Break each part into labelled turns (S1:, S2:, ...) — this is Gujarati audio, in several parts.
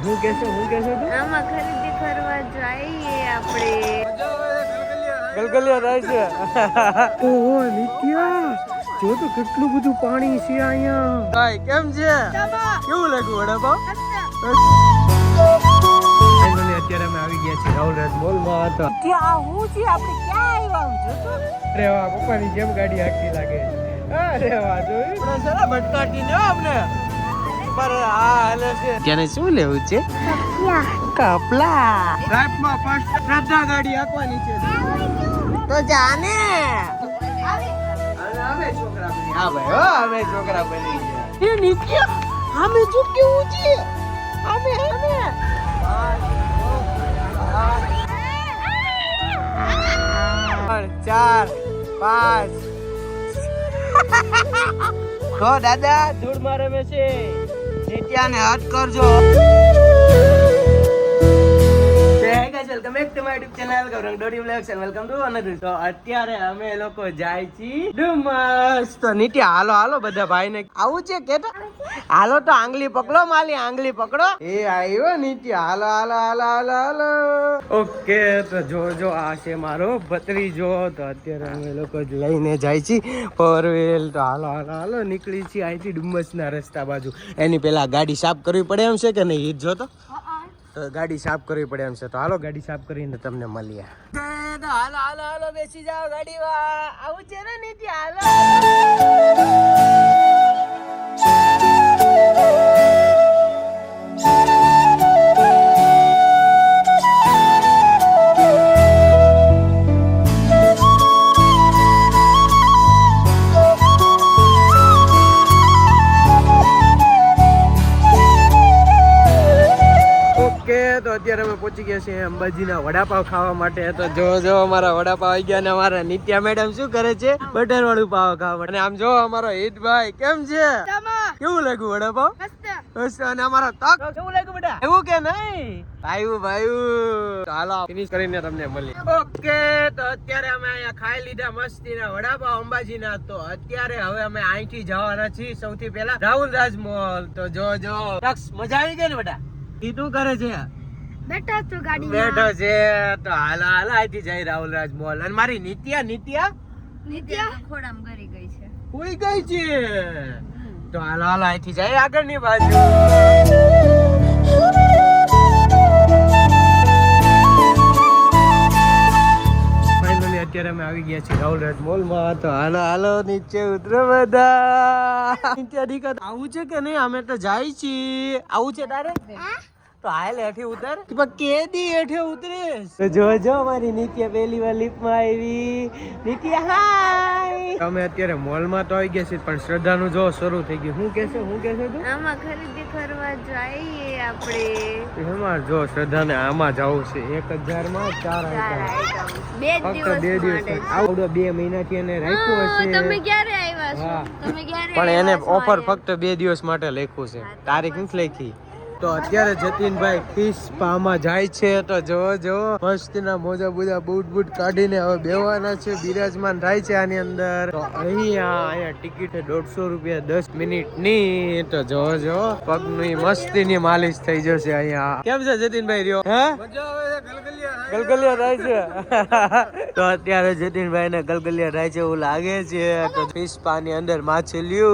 S1: હું કેસો તું
S2: આમાં ખરીદી કરવા જઈએ આપણે
S1: ગલગલિયા થાય છે ઓહો નિત્યા જો તો કેટલું બધું પાણી છે અહીંયા ભાઈ કેમ છે કેવું લાગ્યું વડાપાવ અત્યારે અમે આવી ગયા છીએ રાહુલ રાજ મોલ માં હતા
S2: ક્યાં હું છે આપણે ક્યાં આવ્યા જો તો
S1: અરે વાહ પપ્પાની જેમ ગાડી આખી લાગે અરે વાહ જોયું સરા ભટકાટી ને અમને પર આ હાલે છે ત્યાં શું લેવું છે કપલા રાઈફમાં ફર્સ્ટ શ્રદ્ધા ગાડી આખવાની છે
S2: તો જાને
S1: અમે છોકરા બની હા ભાઈ હો અમે છોકરા બની ગયા
S2: એ નિત્યા અમે જો કેવું છે અમે
S1: 4 5 તો દાદા ધૂળ મારે મે છે નિત્યાને હટ કરજો welcome back to my YouTube channel Gaurang Dodi vlogs and welcome to another તો અત્યારે અમે લોકો જાય છી ડુમસ તો નિત્યા હાલો બધા ભાઈને આવું છે કેતા હાલો તો આંગળી પકડો માલી આંગળી પકડો એ આવ્યો નિત્યા હાલો ઓકે તો જો આ છે મારો ભત્રીજો તો અત્યારે અમે લોકો લઈને જાય છી ફોરવેલ તો હાલો નીકળી છી અહીંથી ડુમસના રસ્તા બાજુ એની પેલા ગાડી સાફ કરવી પડે એમ છે કે નહીં ઈ જો તો ગાડી સાફ કરવી પડે એમ છે તો હાલો ગાડી સાફ કરીને તમને મળીએ હાલો બેસી જાઓ ગાડીમાં આવું છે ને નીતિ હાલો તો અત્યારે અમે પહોંચી ગયા છીએ અંબાજીના વડાપાવ ખાવા માટે તો જો અમારા વડાપાવ આવી ગયા ને અમારા નિત્યા મેડમ શું કરે છે બટર વાળું પાવ ખાવા માટે આમ જો અમારો હિતભાઈ કેમ છે કેવું લાગ્યું વડાપાવ મસ્ત અને અમારા તક કેવું લાગ્યું બેટા એવું કે નહીં ભાઈ હાલો ફિનિશ કરીને તમને મળી ઓકે તો અત્યારે અમે અહીંયા ખાઈ લીધા મસ્તીના વડાપાવ અંબાજીના તો અત્યારે હવે અમે અહીંથી જવાના છીએ સૌથી પહેલા રાહુલ રાજ મોલ તો જો મજા આવી ગઈ ને બેટા ઈ શું કરે છે
S2: બેઠો તો ગાડી
S1: બેઠો છે તો હાલ આઈથી જઈ રાહુલ રાજ મોલ અને મારી નિત્યા
S2: ખોડામાં ગરી ગઈ છે
S1: કોઈ ગઈ છે તો હાલ આઈથી જઈ આગળની બાજુ ફાઇનલી અત્યારે અમે આવી ગયા છીએ રાહુલ રાજ મોલ માં તો હાલો નીચે ઉતરો બધા નિત્યા દીકત આવું છે કે નહીં અમે તો જાય છીએ આવું છે તારે તો હાલ હેઠે ઉતર પણ કેદી હેઠે ઉતરેશ તો જો મારી નિત્યા પહેલી વાર લિફ્ટમાં આવી નિત્યા હાય અમે અત્યારે મોલમાં તો આવી ગયા છીએ પણ શ્રદ્ધાનું જો શરૂ થઈ ગયું હું કેસે તું
S2: આમાં ખરીદી કરવા જઈએ આપણે
S1: એમાં જો શ્રદ્ધાને આમાં જવું છે 1000 માં 4 આઈટમ ફક્ત 2 દિવસ આવડો 2 મહિનાથી એને રાખ્યું હશે
S2: તમે ક્યારે આવ્યા છો
S1: પણ એને ઓફર ફક્ત 2 દિવસ માટે લખ્યું છે તારીખ નથી લખી તો અત્યારે જતીનભાઈ ફિશ પામાં જાય છે તો જો મસ્તીના મોજા બોજા બૂટ કાઢીને હવે બેવાના છે બિરાજમાન થાય છે આની અંદર તો અહીંયા ટિકિટ 150 રૂપિયા 10 મિનિટની તો જો પગની મસ્તીની માલિશ થઈ જશે અહીંયા કેમ છે જતીનભાઈ રહ્યો હે મજા આવે છે ગલગલિયા થાય છે તો અત્યારે જતીનભાઈ ને ગલગલિયા થાય છે એવું લાગે છે તો ફિશ પાની અંદર માછલીઓ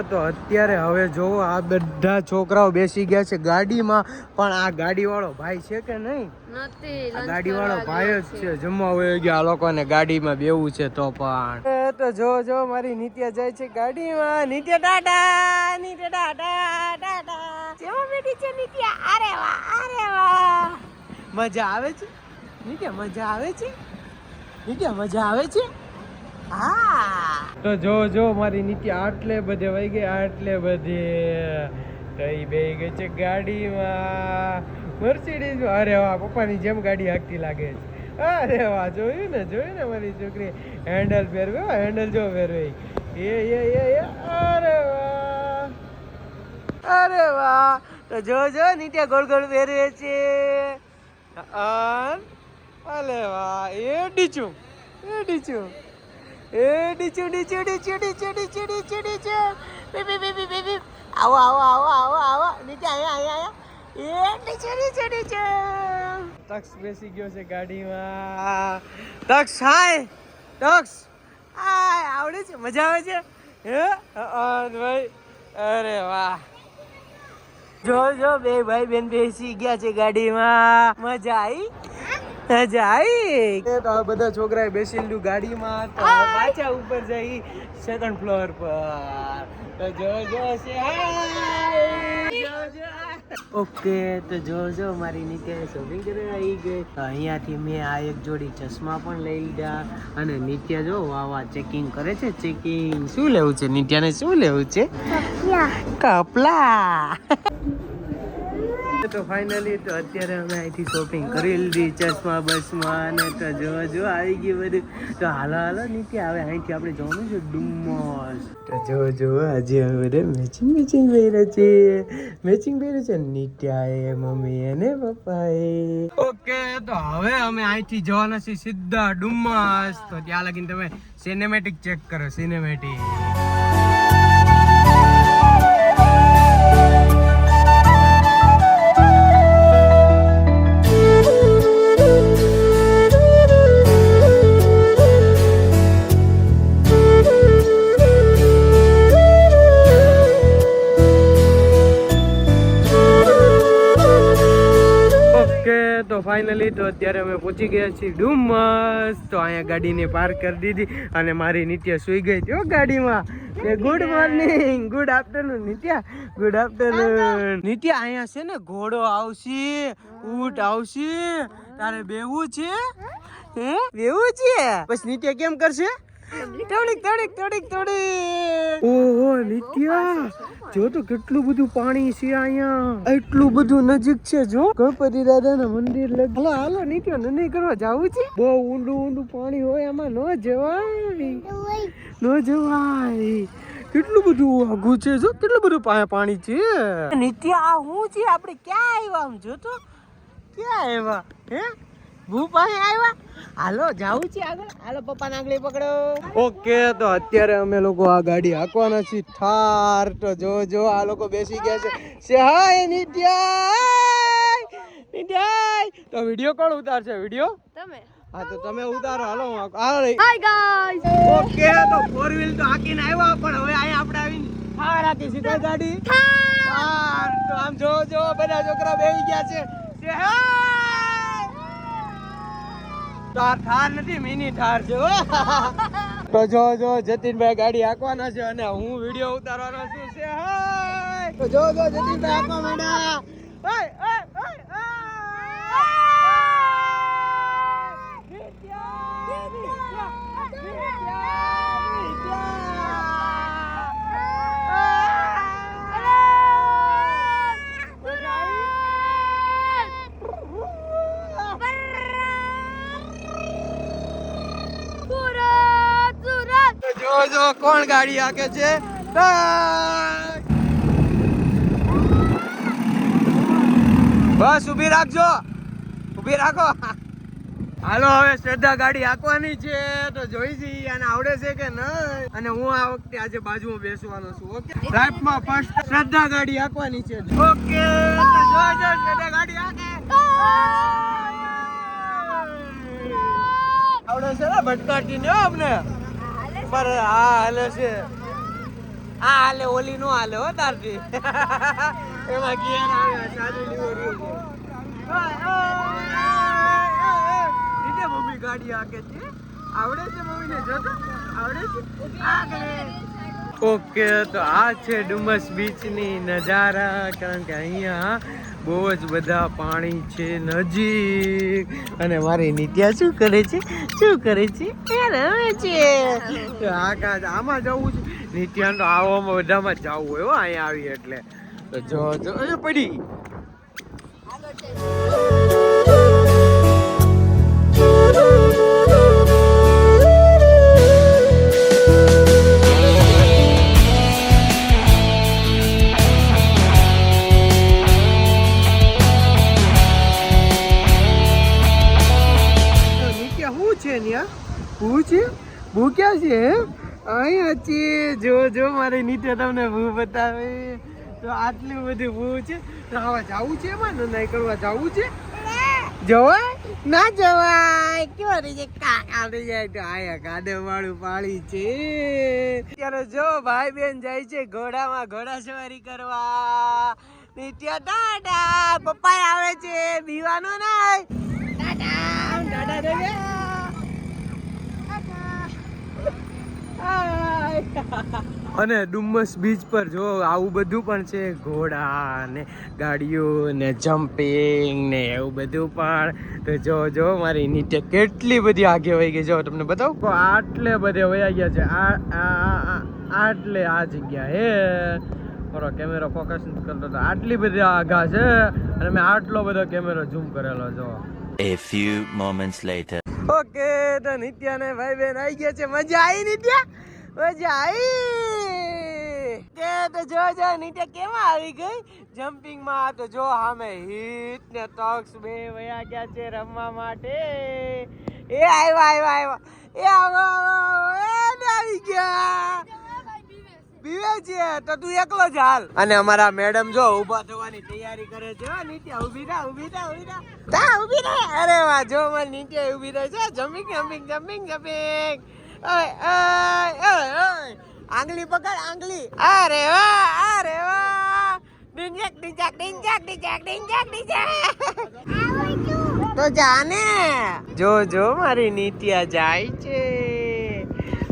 S1: તો અત્યારે હવે જોવો આ બધા છોકરાઓ બેસી ગયા છે ગાડીમાં પણ આ ગાડી વાળો ભાઈ છે કે નહીં
S2: નથી
S1: ગાડી વાળો ભાઈ જ છે જમવા હોય ગયા આ લોકોને ગાડીમાં બેવું છે તો પણ તો જો મારી નિત્યા જાય છે ગાડીમાં નિત્યા ટાટા કેવો બેઠી છે નિત્યા અરે વાહ મજા આવે છે નિત્યા મજા આવે છે હા તો જો મારી નિત્યા આટલે બધે વહી ગઈ કઈ બે ગઈ છે ગાડીમાં મર્સિડીઝ અરે વાહ પપ્પાની જેમ ગાડી હાંકતી લાગે છે અરે વાહ જોયું ને મારી છોકરી હેન્ડલ ફેરવે જો ફેરવે એ અરે વાહ તો જો નિત્યા ગોળ ફેરવે છે અલે વાહ એ ડીચું ડીચું ડીચું બેબી બેબી બેબી આવો આવો આવો આવો આવો નીચે આયા તક્ષ બેસી ગયો છે ગાડીમાં. તક્ષ હાય તક્ષ હાય આવડે છે મજા આવે છે હે ભાઈ અરે વાહ જો બે ભાઈ બેન બેસી ગયા છે ગાડીમાં મજા આવી તો આ બધા છોકરાએ બેસી લીધું ગાડીમાં તો પાછા ઉપર જઈ સેકન્ડ ફ્લોર પર તો જો છે ઓકે તો જો મારી નીચે શોપિંગ કરી આવી ગઈ તો અહીંયાથી મેં આ એક જોડી ચશ્મા પણ લઈ લીધા અને નિત્યા જો વાહ ચેકિંગ કરે છે ચેકિંગ શું લેવું છે નિત્યાને શું લેવું છે કપલા તો ફાઇનલી તો અત્યારે અમે અહીંથી શોપિંગ કરી લીધી ચશ્મા બસમાં અને તો જો આવી ગયું બધું તો હાલો નીચે આવે અહીંથી આપણે જવાનું છે ડુમ્મસ તો જો આજે અમે બધે મેચિંગ પહેર્યું છે નિત્યાએ મમ્મી અને પપ્પાએ ઓકે તો હવે અમે અહીંથી જવાના છીએ સીધા ડુમ્મસ તો ત્યાં લગીને તમે સિનેમેટિક ચેક કરો સિનેમેટિક તો ફાઇનલી તો અત્યારે અમે પહોંચી ગયા છીએ ડુમસ તો અહીંયા ગાડીને પાર્ક કરી દીધી અને મારી નિત્યા સુઈ ગઈ હતી ગાડીમાં ગુડ મોર્નિંગ ગુડ આફ્ટરનૂન નિત્યા ગુડ આફ્ટરનૂન નિત્યા અહીંયા છે ને ઘોડો આવશે ઊંટ આવશે તારે બેવું છે હે બેવું છે પછી નિત્યા કેમ કરશે થોડીક ઓહો નિત્યા જો તો કેટલું બધું પાણી છે અહીંયા એટલું બધું નજીક છે જો ગણપતિ દાદાના મંદિર હાલો નિત્યા નહીં કરવા જાવું છે બહુ ઊંડું પાણી હોય એમાં ન જવાય કેટલું બધું આઘું છે જો કેટલું બધું પાણી છે નિત્યા આ હું છે આપણે ક્યાં આવ્યા આમ જો તો ક્યાં આવ્યા હે ભૂપાઈ આવ્યા હાલો જાવું છે આગળ હાલો પપ્પાને આગળ પકડો ઓકે તો અત્યારે અમે લોકો આ ગાડી હાંકવાના છીએ થાર તો જો આ લોકો બેસી ગયા છે હાય નિત્યા તો વિડિયો કોણ ઉતારશે વિડિયો તમે હા તો તમે ઉતારો હાલો હાય ગાઈસ ઓકે તો 4 વ્હીલ તો હાંકીને આવ્યા પણ હવે અહીંયા આપણે આવીને થાર હાંકી સીધા ગાડી થાર તો આમ જો બધા છોકરા બેસી ગયા છે થાર નથી મિની થાર છે તો જો જતીનભાઈ ગાડી હાંકવાના છે અને હું વિડિયો ઉતારવાનો છું છે હાય તો જો જતીનભાઈ હાંકવા માંડ્યા જો કોણ ગાડી હાકે છે બસ ઊભી રાખો હાલો હવે શ્રદ્ધા ગાડી હાંકવાની છે તો જોઈ જઈએ અને આવડે છે કે નહીં અને હું આ વખતે આજે બાજુમાં બેસવાનો છું ઓકે લાઈફમાં ફર્સ્ટ શ્રદ્ધા ગાડી હાંકવાની છે ઓકે શ્રદ્ધા ગાડી હાંકે આવડે છે ને ભટકાટી ને અમને પર હા હાલે છે આ હાલે ઓલી નો હાલે હો તારથી એમાં ગિયર આવે ચાલી લીવર નીચે મમ્મી ગાડી હાકે છે આવડે છે મમ્મીને જોતો આવડે છે ઓકે તો આ છે ડુમસ બીચ ની નજારા કારણ કે અહીંયા બહુ જ બધા પાણી છે નજીક અને મારી નિત્યા શું કરે છે રમે છે આમાં જવું છે નિત્યા તો આવવામાં બધામાં જ જવું હોય અહીંયા આવી એટલે તો જો પડી છે ન્યા ભૂ છે ભૂ ક્યાં છે હે અહીંયા છે જો જો મારી નીચે તમને ભૂ બતાવે તો આટલું બધું ભૂ છે તો આવા જવું છે એમાં નહીં કરવા જવું છે જવાય ના જવાય કેવા રહી જાય કાકા રહી જાય તો આયા ગાડે વાળું પાળી છે ત્યારે જો ભાઈ બેન જાય છે ઘોડામાં ઘોડા સવારી કરવા નિત્ય ટાટા પપ્પા આવે છે બીવાનો નહીં ટાટા ટાટા દે અને ડુમ્મસ બીચ પર જો આવું બધું પણ છે ઘોડા ને ગાડીઓ ને જમ્પિંગ ને એવું બધું પણ તો જો મારી નીચે કેટલી બધી આગે વહી ગઈ જો તમને બતાવું આટલે બધે વયા ગયા છે આટલે આ જગ્યા હે મારો કેમેરો ફોકસ નથી કરતો તો આટલી બધી આગા છે અને મેં આટલો બધો કેમેરો ઝૂમ કરેલો જો
S3: A few moments later.
S1: Okay તો નિત્યા ને ભાઈ બેન આવી ગયા છે મજા આવી નિત્યા મજા આવી કે તો જો નિત્યા કેમાં આવી ગઈ જમ્પિંગ માં તો જો સામે હિટ ને ટોક્સ બે વયા ગયા છે રમવા માટે એ આવ્યા એ આવી ગયા બીવે છે તો તું એકલો જ હાલ અને અમારા મેડમ જો ઊભા થવાની તૈયારી કરે છે નીચે ઊભી રહે અરે વાહ જો મારી નીચે ઊભી રહે છે જમ્પિંગ આંગળી પકડ આંગળી અરે વાહ ડિંચક તો જાને જો મારી નીતિયા જાય છે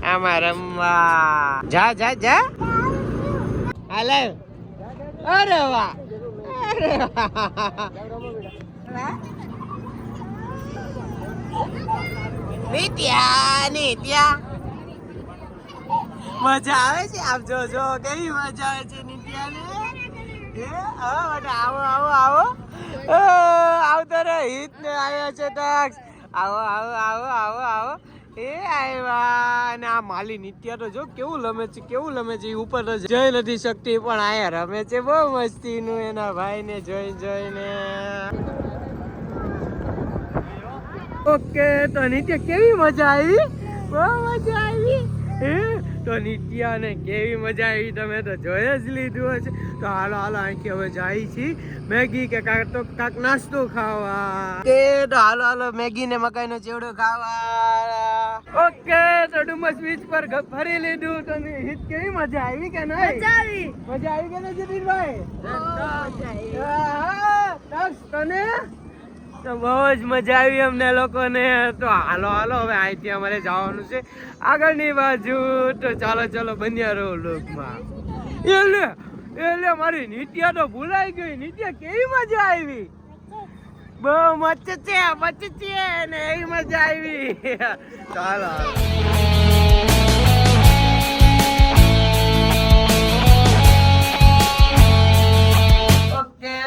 S1: આમાં રમવા જા હાલે અરે વાહ નિત્યા મજા આવે છે આપ જો કેવી મજા આવે છે નિત્યા ને આવો આવતો રે હિત ને આવ્યા છે ટક્સ આવો એ આવ્યા અને આ માલી નિત્યા તો જો કેવું લમે છે ઉપર તો જઈ નથી શકતી પણ આયા રમે છે બહુ મસ્તી નું એના ભાઈ ને જોઈને ઓકે તો નિત્યા કેવી મજા આવી બહુ મજા આવી તો નિત્યા ને કેવી મજા આવી તમે તો જોઈ જ લીધું હશે તો હાલો અહીંથી હવે જાય છી મેગી કે કાંક નાસ્તો ખાવા કે તો હાલો મેગી ને મકાઈ નો ચેવડો ખાવા ઓકે તો ડુમસ બીચ પર ફરી લીધું તો હિત કેવી મજા આવી કે નહીં મજા આવી કે નહીં જતીનભાઈ તને તો બહુ જ મજા આવી અમને લોકોને તો હાલો હવે અહીંથી અમારે જવાનું છે આગળની બાજુ તો ચાલો બન્યા રહો લોકમાં એટલે મારી નિત્યા તો ભૂલાઈ ગઈ નિત્યા કેવી મજા આવી બહુ મસ્ત છે ને એવી મજા આવી ચાલો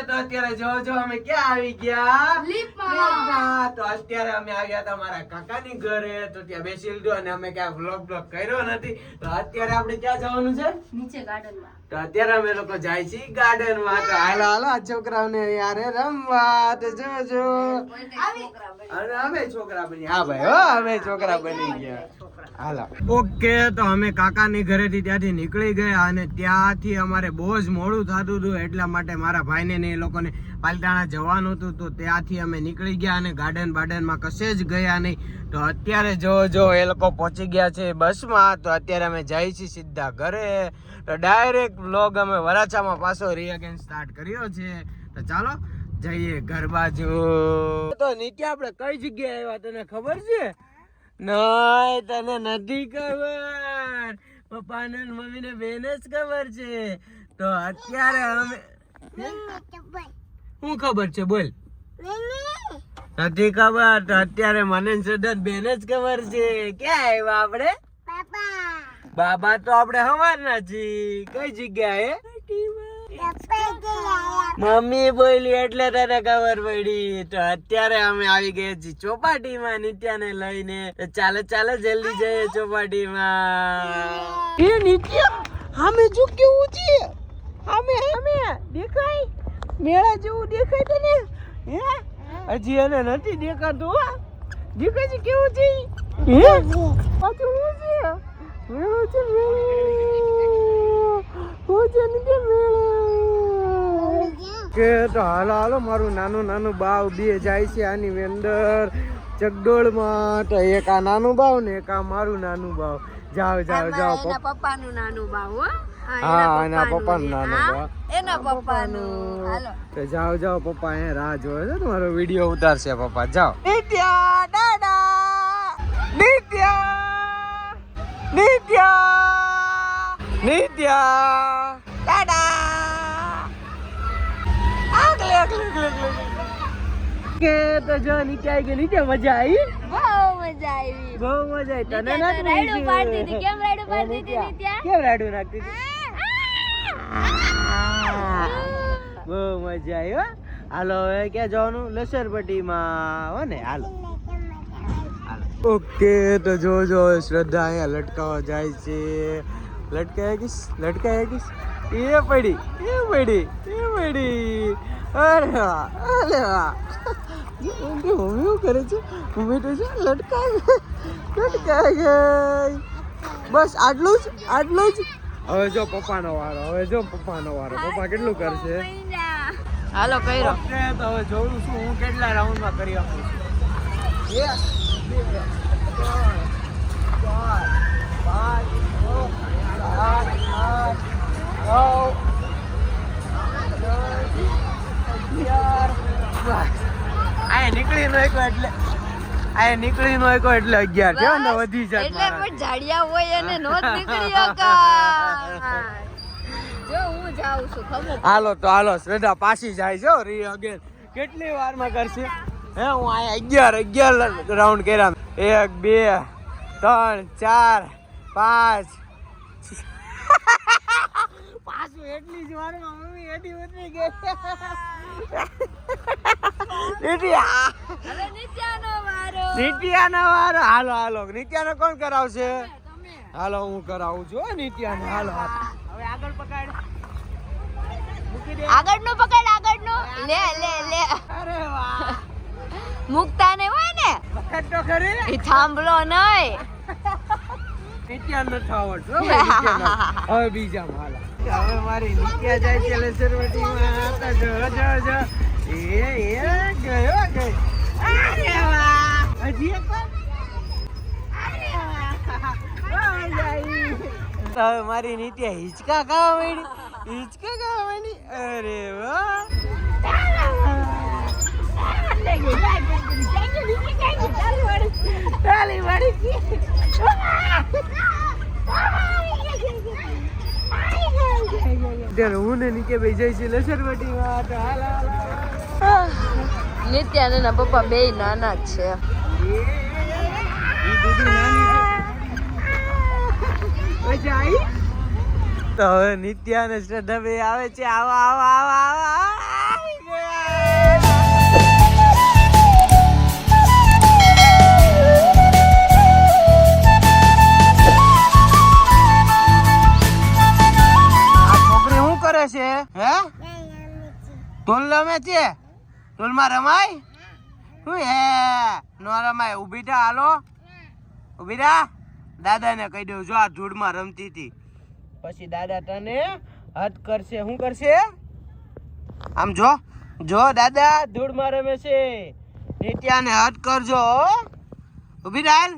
S1: તો અત્યારે જો અમે ક્યાં આવી ગયા લીપમાં તો અત્યારે અમે આવ્યા હતા મારા કાકાની ઘરે તો ત્યાં બેસી લીધું અને અમે ક્યાં વ્લોગ કર્યો નથી તો અત્યારે આપણે ક્યાં જવાનું છે નીચે ગાર્ડનમાં તો અત્યારે અમે લોકો જાય છીએ ગાર્ડનમાં તો હાલો આ છોકરાઓને યારે રમવા તો જો અને અમે છોકરા બની હા ભાઈ અમે છોકરા બની ગયા હાલો ઓકે તો અમે કાકાની ઘરેથી ત્યાંથી નીકળી ગયા અને ત્યાંથી અમારે બહુ જ મોડું થતું હતું એટલા માટે મારા ભાઈને ને એ લોકોને પાલતાણા જવાનું હતું તો ત્યાંથી અમે નીકળી ગયા અને ગાર્ડનમાં કશે જ ગયા નહીં તો અત્યારે જો એ લોકો પહોંચી ગયા છે બસમાં તો અત્યારે અમે જઈએ છીએ સીધા ઘરે તો ડાયરેક્ટ વ્લોગ અમે વરાછામાં પાછો રીઅગેન સ્ટાર્ટ કર્યો છે તો ચાલો જઈએ ઘર બાજુ તો નીચે આપણે કઈ જગ્યાએ આવ્યા તને ખબર છે નહીં તને નથી ખબર પપ્પા ને મમ્મી ને બેને જ ખબર છે તો અત્યારે અમે શું ખબર છે બોલ નથી ખબર તો અત્યારે મને સદન બેને જ ખબર છે ક્યાં આવ્યા આપણે બાબા તો આપણે હવારના છીએ કઈ જગ્યાએ મમ્મી બોલી એટલે તને ખબર પડી તો અત્યારે અમે આવી ગયા છીએ ચોપાટીમાં નિત્યાને લઈને તો ચાલો જલ્દી જઈએ ચોપાટીમાં એ નિત્યા અમે જો કેવું છે અમે દેખાય મેળા જેવું દેખાય તને હે હજી એને નથી દેખાતું દીકરા છે કેવું છે હે પાછું હું છે મેળો છે હું છે ને કે મેળો કે તો હાલો હાલો મારું નાનું નાનું બાવ બે જાય છે આની અંદર ચકડોળમાં તો એક આ નાનું બાવ ને એક આ મારું નાનું બાવ જાઓ જાઓ જાઓ
S2: એના પપ્પાનું નાનું બાવ હો
S1: હા એના પપ્પાનું નાનું બાવ
S2: એના પપ્પાનું હાલો
S1: તો જાઓ જાઓ પપ્પા અહીંયા રાહ જોવે છે તમારો વિડીયો ઉતારશે પપ્પા જાઓ નિત્યા દાદા નિત્યા નિત્યા નિત્યા દાદા આગલે આગલે આગલે કે તો જો નિત્યા આવી ગઈ નિત્યા મજા આવી
S2: બહુ મજા આવી
S1: બહુ મજા આવી તને ના
S2: રાઈડું પાડતી હતી કેમ રાઈડું પાડતી હતી નિત્યા
S1: કેમ રાડું નાખતી હતી બહુ મજા આવી હો હાલો હવે ક્યાં જવાનું લસરપટ્ટીમાં હો ને હાલો ઓકે તો જો શ્રદ્ધા અહીંયા લટકાવા જાય છે લટકાયા કીશ એ પડી અરે વાહ અરે વાહ મમ્મી શું કરે છે મમ્મી તો છે લટકાઈ ગઈ બસ આટલું જ હવે જો પપ્પાનો વારો પપ્પા કેટલું કરશે
S2: હાલો કર્યો
S1: ઓકે તો હવે જોઉં છું હું કેટલા રાઉન્ડમાં કરી આપું છું 1 2 3 4 5 6 7 8 9 10 11 નીકળી નો એટલે 11 થયો ને વધી જાય
S2: એટલે પણ જાડિયા હોય એને નો જ નીકળી શકા જો હું જાઉં છું ખબર
S1: હાલો શ્રદ્ધા પાછી જાય છે રી અગેન કેટલી વારમાં કરશે હે હું આયા 11 રાઉન્ડ કર્યા 1 2 3 4 5 પાછું એટલી જ વારમાં મમ્મી એડી ઉતરી ગઈ
S2: હવે નિત્યાનો વારો
S1: હાલો નિત્યાનો કોણ કરાવશે હાલો હું કરાવું છું નિત્યાને હાલો હવે આગળ પકડ મૂકી દે
S2: આગળનું પકડ લે
S1: અરે વાહ
S2: મુકતા ને હોય ને
S1: પકડ તો ખરી
S2: ઈ થાંભલો નહીં
S1: નિત્યાને નથી આવડતું હો ભાઈ, નિત્યાને. હવે બીજા હાલો હવે મારી નિત્યા જાય છે લસરવટીમાં તો જો એ ગયો અરે વાહ હજી એક વાર હવે મારી નિત્યા હિંચકા ખાવા માંડી અરે વાહ હું ને નીચે બેસી જાય છે લસરવટીમાં તો હાલ
S2: નિત્યા અને એના પપ્પા બે નાના જ છે
S1: તો હવે નિત્યા અને શ્રદ્ધા બે આવે છે આવા છોકરી શું કરે છે હે તોલ રમે છે તોલમાં રમાય શું હે નો રમાય ઊભી થા હાલો ઊભી થા દાદાને કહી દઉં જો આ ધૂળમાં રમતી હતી પછી દાદા તને હદ કરશે શું કરશે આમ જો દાદા ધૂળમાં રમે છે નિત્યાને હદ કરજો ઊભી રાલ